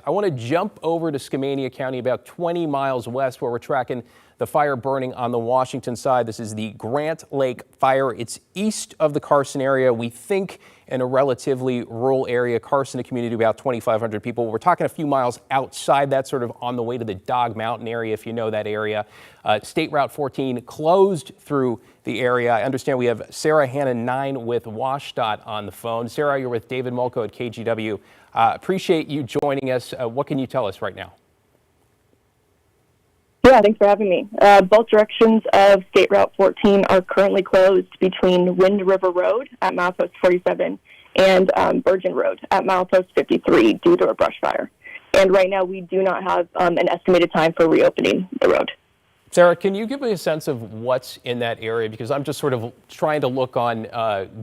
I want to jump over to Skamania County, about 20 miles west, where we're tracking the fire burning on the Washington side. This is the Grant Lake Fire. It's east of the Carson area. We think in a relatively rural area. Carson, a community of about 2,500 people. We're talking a few miles outside that, sort of on the way to the Dog Mountain area, if you know that area. State Route 14 closed through the area. I understand we have Sarah Hannah 9 with WSDOT on the phone. Sarah, you're with David Molko at KGW. Appreciate you joining us. What can you tell us right now? Yeah, thanks for having me. Both directions of State Route 14 are currently closed between Wind River Road at milepost 47 and Virgin Road at milepost 53 due to a brush fire. And right now we do not have an estimated time for reopening the road. Sarah, can you give me a sense of what's in that area? Because I'm just sort of trying to look on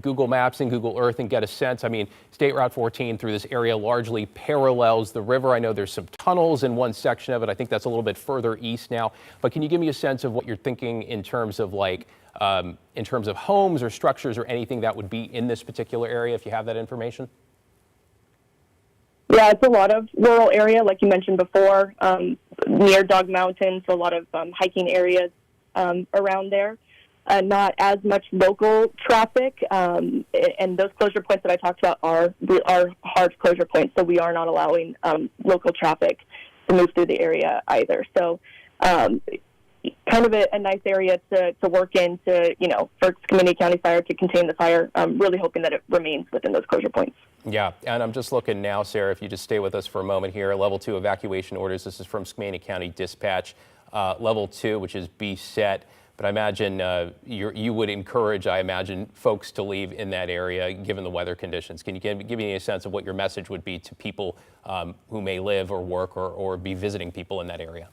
Google Maps and Google Earth and get a sense. I mean, State Route 14 through this area largely parallels the river. I know there's some tunnels in one section of it. I think that's a little bit further east now. But can you give me a sense of what you're thinking in terms of in terms of homes or structures or anything that would be in this particular area, if you have that information? Yeah, it's a lot of rural area, like you mentioned before, near Dog Mountain, so a lot of hiking areas around there. Not as much local traffic, and those closure points that I talked about are hard closure points, so we are not allowing local traffic to move through the area either. So kind of a nice area to work in to, for Skamania County Fire to contain the fire. I'm really hoping that it remains within those closure points. Yeah, and I'm just looking now, Sarah, if you just stay with us for a moment here. Level 2 evacuation orders. This is from Skamania County Dispatch. Level 2, which is be set. But I imagine you would encourage, folks to leave in that area given the weather conditions. Can you give me a sense of what your message would be to people who may live or work or be visiting people in that area?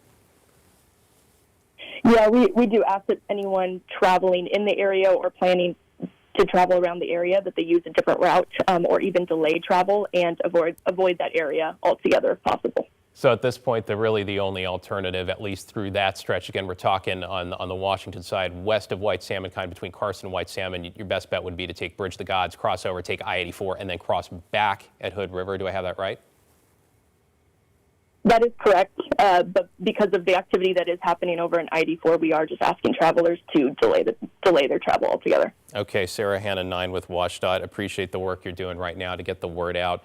Yeah, we do ask that anyone traveling in the area or planning to travel around the area that they use a different route or even delay travel and avoid that area altogether if possible. So at this point, they're really the only alternative, at least through that stretch. Again, we're talking on the Washington side, west of White Salmon, kind of between Carson and White Salmon. Your best bet would be to take Bridge the Gods, cross over, take I-84, and then cross back at Hood River. Do I have that right? That is correct, but because of the activity that is happening over in I-84, we are just asking travelers to delay their travel altogether. Okay, Sarah Hannah 9 with WSDOT. Appreciate the work you're doing right now to get the word out.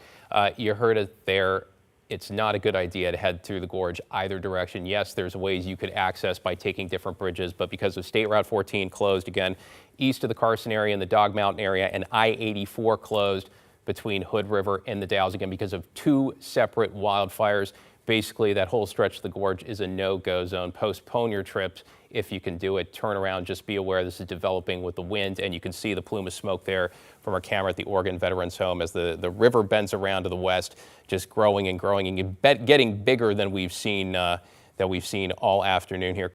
You heard it there. It's not a good idea to head through the gorge either direction. Yes, there's ways you could access by taking different bridges, but because of State Route 14 closed again, east of the Carson area and the Dog Mountain area, and I-84 closed between Hood River and the Dalles, again, because of two separate wildfires. Basically, that whole stretch of the gorge is a no-go zone. Postpone your trips if you can do it. Turn around. Just be aware this is developing with the wind, and you can see the plume of smoke there from our camera at the Oregon Veterans Home as the river bends around to the west, just growing and growing and getting bigger than we've seen all afternoon here.